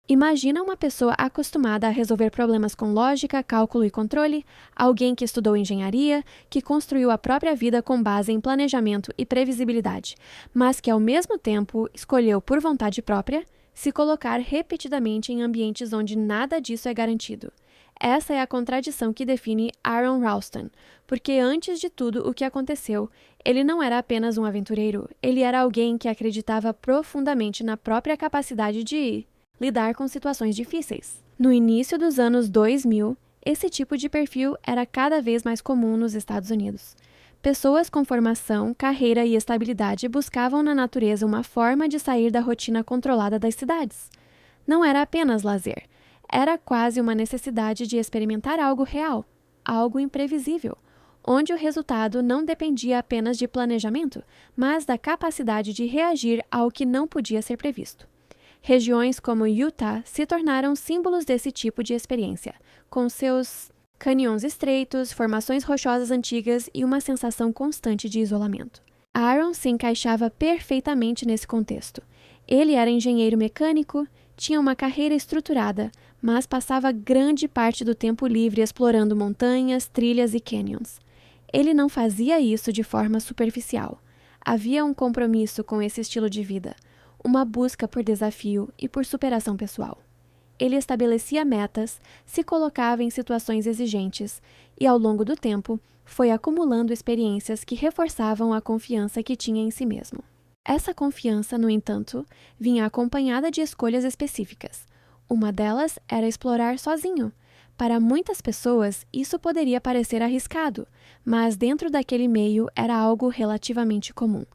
Imagina uma pessoa acostumada a resolver problemas com lógica, cálculo e controle, alguém que estudou engenharia, que construiu a própria vida com base em planejamento e previsibilidade, mas que ao mesmo tempo escolheu por vontade própria se colocar repetidamente em ambientes onde nada disso é garantido. Essa é a contradição que define Aron Ralston, porque antes de tudo o que aconteceu, ele não era apenas um aventureiro, ele era alguém que acreditava profundamente na própria capacidade de lidar com situações difíceis. No início dos anos 2000, esse tipo de perfil era cada vez mais comum nos Estados Unidos. Pessoas com formação, carreira e estabilidade buscavam na natureza uma forma de sair da rotina controlada das cidades. Não era apenas lazer, era quase uma necessidade de experimentar algo real, algo imprevisível, onde o resultado não dependia apenas de planejamento, mas da capacidade de reagir ao que não podia ser previsto. Regiões como Utah se tornaram símbolos desse tipo de experiência, com seus canyons estreitos, formações rochosas antigas e uma sensação constante de isolamento. Aaron se encaixava perfeitamente nesse contexto. Ele era engenheiro mecânico, tinha uma carreira estruturada, mas passava grande parte do tempo livre explorando montanhas, trilhas e canyons. Ele não fazia isso de forma superficial. Havia um compromisso com esse estilo de vida, uma busca por desafio e por superação pessoal. Ele estabelecia metas, se colocava em situações exigentes e, ao longo do tempo, foi acumulando experiências que reforçavam a confiança que tinha em si mesmo. Essa confiança, no entanto, vinha acompanhada de escolhas específicas. Uma delas era explorar sozinho. Para muitas pessoas, isso poderia parecer arriscado, mas dentro daquele meio era algo relativamente comum,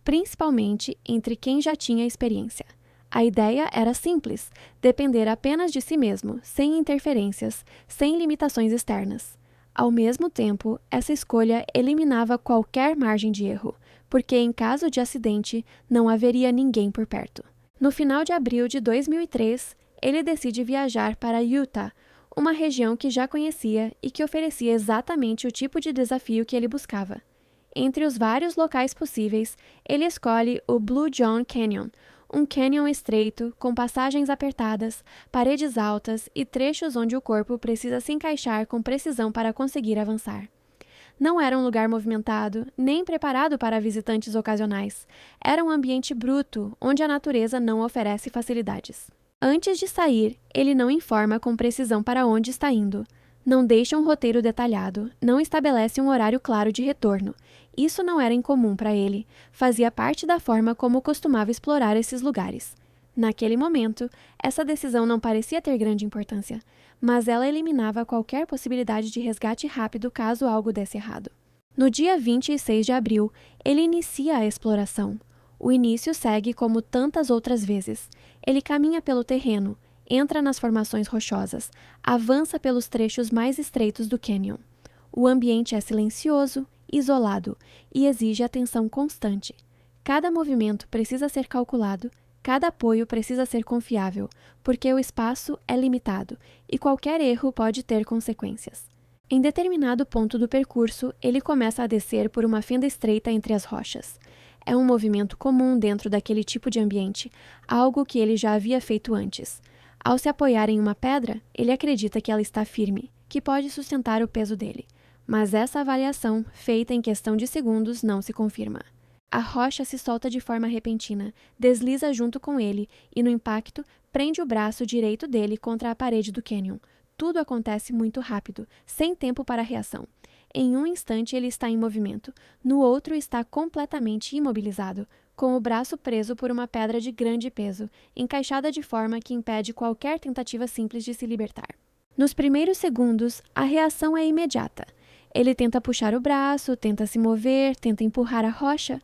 principalmente entre quem já tinha experiência. A ideia era simples, depender apenas de si mesmo, sem interferências, sem limitações externas. Ao mesmo tempo, essa escolha eliminava qualquer margem de erro, porque em caso de acidente, não haveria ninguém por perto. No final de abril de 2003, ele decide viajar para Utah, uma região que já conhecia e que oferecia exatamente o tipo de desafio que ele buscava. Entre os vários locais possíveis, ele escolhe o Blue John Canyon, um canyon estreito, com passagens apertadas, paredes altas e trechos onde o corpo precisa se encaixar com precisão para conseguir avançar. Não era um lugar movimentado, nem preparado para visitantes ocasionais. Era um ambiente bruto, onde a natureza não oferece facilidades. Antes de sair, ele não informa com precisão para onde está indo. Não deixa um roteiro detalhado, não estabelece um horário claro de retorno. Isso não era incomum para ele, fazia parte da forma como costumava explorar esses lugares. Naquele momento, essa decisão não parecia ter grande importância, mas ela eliminava qualquer possibilidade de resgate rápido caso algo desse errado. No dia 26 de abril, ele inicia a exploração. O início segue como tantas outras vezes. Ele caminha pelo terreno, entra nas formações rochosas, avança pelos trechos mais estreitos do canyon. O ambiente é silencioso, isolado e exige atenção constante. Cada movimento precisa ser calculado, cada apoio precisa ser confiável, porque o espaço é limitado e qualquer erro pode ter consequências. Em determinado ponto do percurso, ele começa a descer por uma fenda estreita entre as rochas. É um movimento comum dentro daquele tipo de ambiente, algo que ele já havia feito antes. Ao se apoiar em uma pedra, ele acredita que ela está firme, que pode sustentar o peso dele. Mas essa avaliação, feita em questão de segundos, não se confirma. A rocha se solta de forma repentina, desliza junto com ele e, no impacto, prende o braço direito dele contra a parede do canyon. Tudo acontece muito rápido, sem tempo para reação. Em um instante ele está em movimento, no outro está completamente imobilizado, com o braço preso por uma pedra de grande peso, encaixada de forma que impede qualquer tentativa simples de se libertar. Nos primeiros segundos, a reação é imediata. Ele tenta puxar o braço, tenta se mover, tenta empurrar a rocha.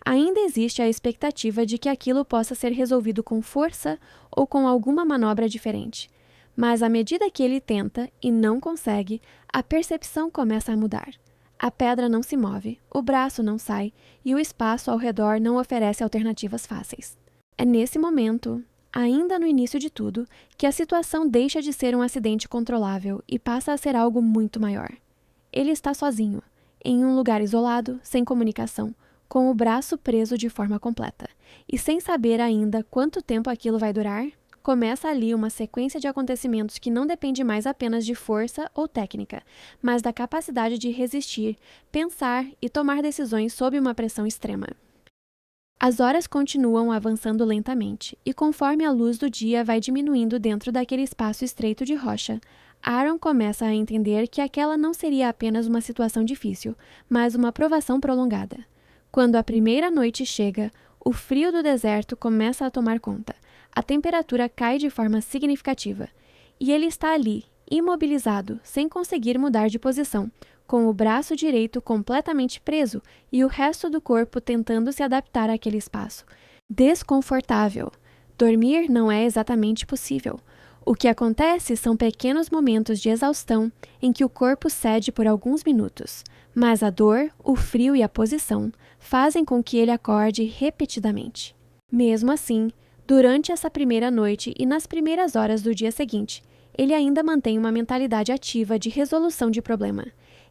Ainda existe a expectativa de que aquilo possa ser resolvido com força ou com alguma manobra diferente. Mas à medida que ele tenta e não consegue, a percepção começa a mudar. A pedra não se move, o braço não sai e o espaço ao redor não oferece alternativas fáceis. É nesse momento, ainda no início de tudo, que a situação deixa de ser um acidente controlável e passa a ser algo muito maior. Ele está sozinho, em um lugar isolado, sem comunicação, com o braço preso de forma completa, e sem saber ainda quanto tempo aquilo vai durar, Começa ali uma sequência de acontecimentos que não depende mais apenas de força ou técnica, mas da capacidade de resistir, pensar e tomar decisões sob uma pressão extrema. As horas continuam avançando lentamente, e conforme a luz do dia vai diminuindo dentro daquele espaço estreito de rocha, Aaron começa a entender que aquela não seria apenas uma situação difícil, mas uma provação prolongada. Quando a primeira noite chega, o frio do deserto começa a tomar conta. A temperatura cai de forma significativa, e ele está ali, imobilizado, sem conseguir mudar de posição, com o braço direito completamente preso e o resto do corpo tentando se adaptar àquele espaço. Desconfortável. Dormir não é exatamente possível. O que acontece são pequenos momentos de exaustão em que o corpo cede por alguns minutos, mas a dor, o frio e a posição fazem com que ele acorde repetidamente. Mesmo assim, durante essa primeira noite e nas primeiras horas do dia seguinte, ele ainda mantém uma mentalidade ativa de resolução de problema.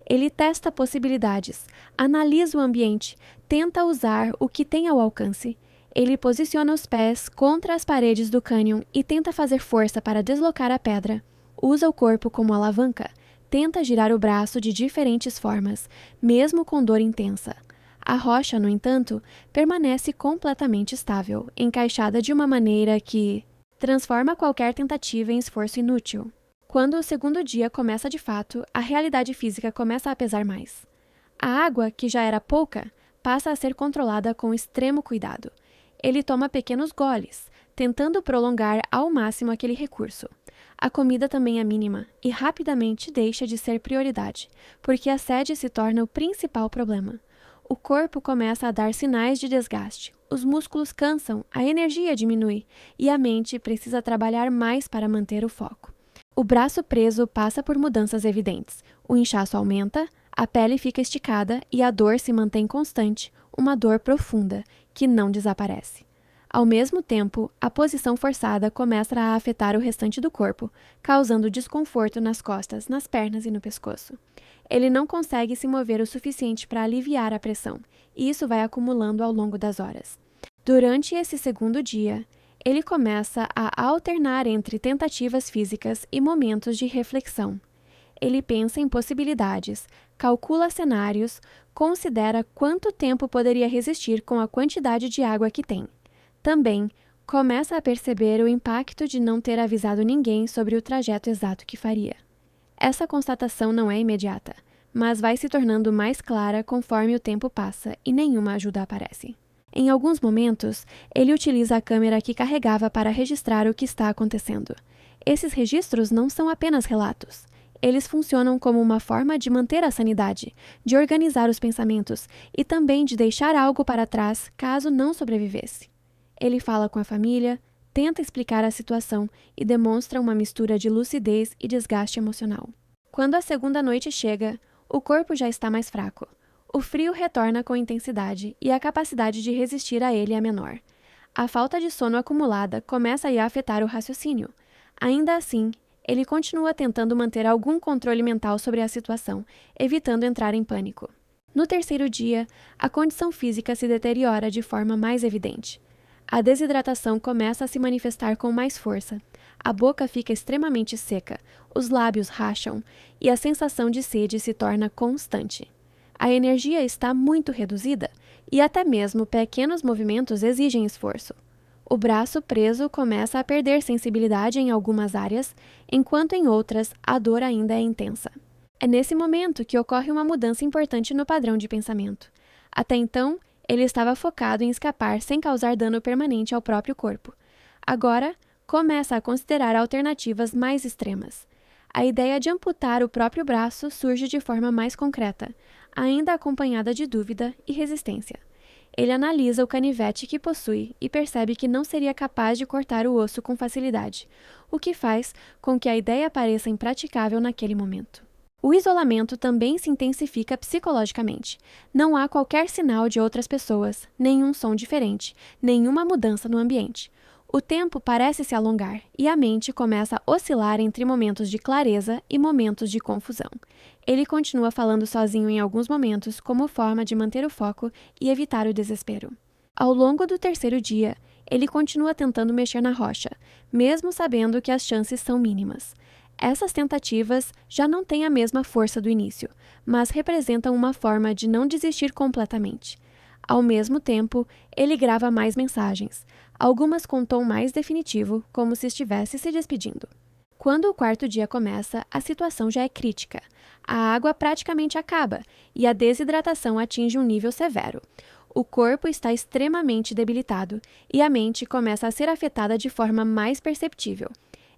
Ele testa possibilidades, analisa o ambiente, tenta usar o que tem ao alcance. Ele posiciona os pés contra as paredes do cânion e tenta fazer força para deslocar a pedra. Usa o corpo como alavanca, tenta girar o braço de diferentes formas, mesmo com dor intensa. A rocha, no entanto, permanece completamente estável, encaixada de uma maneira que transforma qualquer tentativa em esforço inútil. Quando o segundo dia começa de fato, a realidade física começa a pesar mais. A água, que já era pouca, passa a ser controlada com extremo cuidado. Ele toma pequenos goles, tentando prolongar ao máximo aquele recurso. A comida também é mínima e rapidamente deixa de ser prioridade, porque a sede se torna o principal problema. O corpo começa a dar sinais de desgaste, os músculos cansam, a energia diminui e a mente precisa trabalhar mais para manter o foco. O braço preso passa por mudanças evidentes. O inchaço aumenta, a pele fica esticada e a dor se mantém constante, uma dor profunda, que não desaparece. Ao mesmo tempo, a posição forçada começa a afetar o restante do corpo, causando desconforto nas costas, nas pernas e no pescoço. Ele não consegue se mover o suficiente para aliviar a pressão, e isso vai acumulando ao longo das horas. Durante esse segundo dia, ele começa a alternar entre tentativas físicas e momentos de reflexão. Ele pensa em possibilidades, calcula cenários, considera quanto tempo poderia resistir com a quantidade de água que tem. Também começa a perceber o impacto de não ter avisado ninguém sobre o trajeto exato que faria. Essa constatação não é imediata, mas vai se tornando mais clara conforme o tempo passa e nenhuma ajuda aparece. Em alguns momentos, ele utiliza a câmera que carregava para registrar o que está acontecendo. Esses registros não são apenas relatos. Eles funcionam como uma forma de manter a sanidade, de organizar os pensamentos e também de deixar algo para trás caso não sobrevivesse. Ele fala com a família, tenta explicar a situação e demonstra uma mistura de lucidez e desgaste emocional. Quando a segunda noite chega, o corpo já está mais fraco. O frio retorna com intensidade e a capacidade de resistir a ele é menor. A falta de sono acumulada começa a afetar o raciocínio. Ainda assim, ele continua tentando manter algum controle mental sobre a situação, evitando entrar em pânico. No terceiro dia, a condição física se deteriora de forma mais evidente. A desidratação começa a se manifestar com mais força. A boca fica extremamente seca, os lábios racham e a sensação de sede se torna constante. A energia está muito reduzida e até mesmo pequenos movimentos exigem esforço. O braço preso começa a perder sensibilidade em algumas áreas, enquanto em outras a dor ainda é intensa. É nesse momento que ocorre uma mudança importante no padrão de pensamento. Até então, ele estava focado em escapar sem causar dano permanente ao próprio corpo. Agora, começa a considerar alternativas mais extremas. A ideia de amputar o próprio braço surge de forma mais concreta, ainda acompanhada de dúvida e resistência. Ele analisa o canivete que possui e percebe que não seria capaz de cortar o osso com facilidade, o que faz com que a ideia pareça impraticável naquele momento. O isolamento também se intensifica psicologicamente. Não há qualquer sinal de outras pessoas, nenhum som diferente, nenhuma mudança no ambiente. O tempo parece se alongar e a mente começa a oscilar entre momentos de clareza e momentos de confusão. Ele continua falando sozinho em alguns momentos como forma de manter o foco e evitar o desespero. Ao longo do terceiro dia, ele continua tentando mexer na rocha, mesmo sabendo que as chances são mínimas. Essas tentativas já não têm a mesma força do início, mas representam uma forma de não desistir completamente. Ao mesmo tempo, ele grava mais mensagens, algumas com tom mais definitivo, como se estivesse se despedindo. Quando o quarto dia começa, a situação já é crítica. A água praticamente acaba e a desidratação atinge um nível severo. O corpo está extremamente debilitado e a mente começa a ser afetada de forma mais perceptível.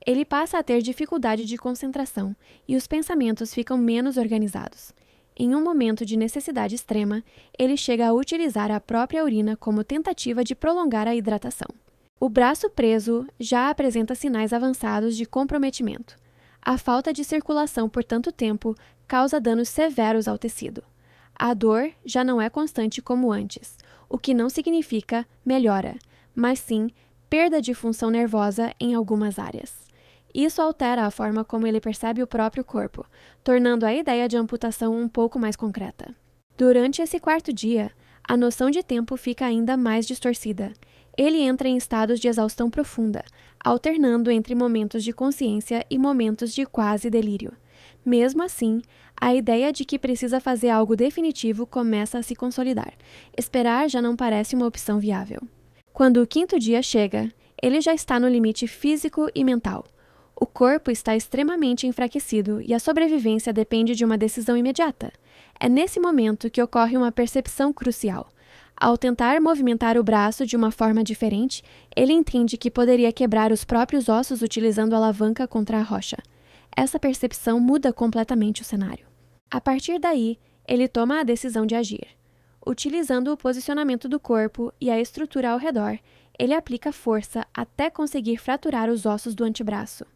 Ele passa a ter dificuldade de concentração e os pensamentos ficam menos organizados. Em um momento de necessidade extrema, ele chega a utilizar a própria urina como tentativa de prolongar a hidratação. O braço preso já apresenta sinais avançados de comprometimento. A falta de circulação por tanto tempo causa danos severos ao tecido. A dor já não é constante como antes, o que não significa melhora, mas sim perda de função nervosa em algumas áreas. Isso altera a forma como ele percebe o próprio corpo, tornando a ideia de amputação um pouco mais concreta. Durante esse quarto dia, a noção de tempo fica ainda mais distorcida. Ele entra em estados de exaustão profunda, alternando entre momentos de consciência e momentos de quase delírio. Mesmo assim, a ideia de que precisa fazer algo definitivo começa a se consolidar. Esperar já não parece uma opção viável. Quando o quinto dia chega, ele já está no limite físico e mental. O corpo está extremamente enfraquecido e a sobrevivência depende de uma decisão imediata. É nesse momento que ocorre uma percepção crucial. Ao tentar movimentar o braço de uma forma diferente, ele entende que poderia quebrar os próprios ossos utilizando a alavanca contra a rocha. Essa percepção muda completamente o cenário. A partir daí, ele toma a decisão de agir. Utilizando o posicionamento do corpo e a estrutura ao redor, ele aplica força até conseguir fraturar os ossos do antebraço.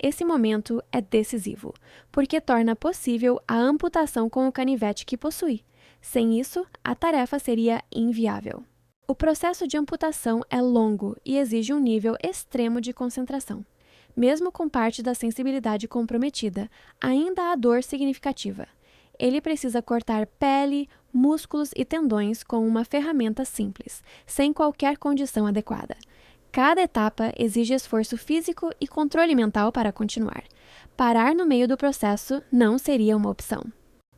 Esse momento é decisivo, porque torna possível a amputação com o canivete que possui. Sem isso, a tarefa seria inviável. O processo de amputação é longo e exige um nível extremo de concentração. Mesmo com parte da sensibilidade comprometida, ainda há dor significativa. Ele precisa cortar pele, músculos e tendões com uma ferramenta simples, sem qualquer condição adequada. Cada etapa exige esforço físico e controle mental para continuar. Parar no meio do processo não seria uma opção.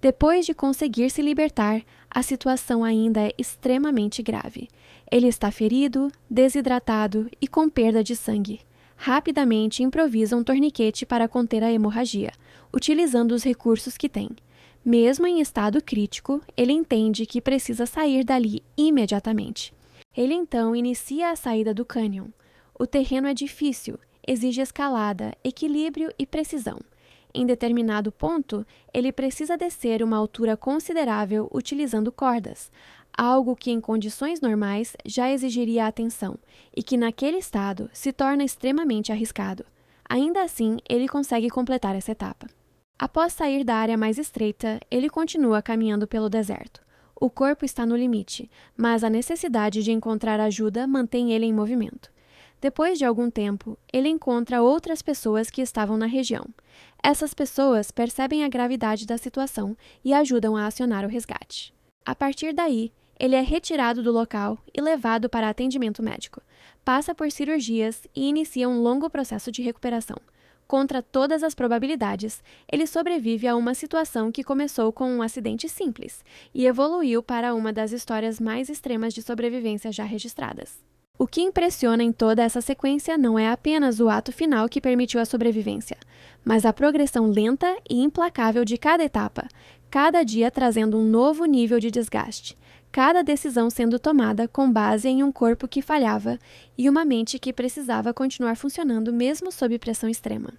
Depois de conseguir se libertar, a situação ainda é extremamente grave. Ele está ferido, desidratado e com perda de sangue. Rapidamente improvisa um torniquete para conter a hemorragia, utilizando os recursos que tem. Mesmo em estado crítico, ele entende que precisa sair dali imediatamente. Ele então inicia a saída do cânion. O terreno é difícil, exige escalada, equilíbrio e precisão. Em determinado ponto, ele precisa descer uma altura considerável utilizando cordas, algo que em condições normais já exigiria atenção e que naquele estado se torna extremamente arriscado. Ainda assim, ele consegue completar essa etapa. Após sair da área mais estreita, ele continua caminhando pelo deserto. O corpo está no limite, mas a necessidade de encontrar ajuda mantém ele em movimento. Depois de algum tempo, ele encontra outras pessoas que estavam na região. Essas pessoas percebem a gravidade da situação e ajudam a acionar o resgate. A partir daí, ele é retirado do local e levado para atendimento médico. Passa por cirurgias e inicia um longo processo de recuperação. Contra todas as probabilidades, ele sobrevive a uma situação que começou com um acidente simples e evoluiu para uma das histórias mais extremas de sobrevivência já registradas. O que impressiona em toda essa sequência não é apenas o ato final que permitiu a sobrevivência, mas a progressão lenta e implacável de cada etapa, cada dia trazendo um novo nível de desgaste, cada decisão sendo tomada com base em um corpo que falhava e uma mente que precisava continuar funcionando mesmo sob pressão extrema.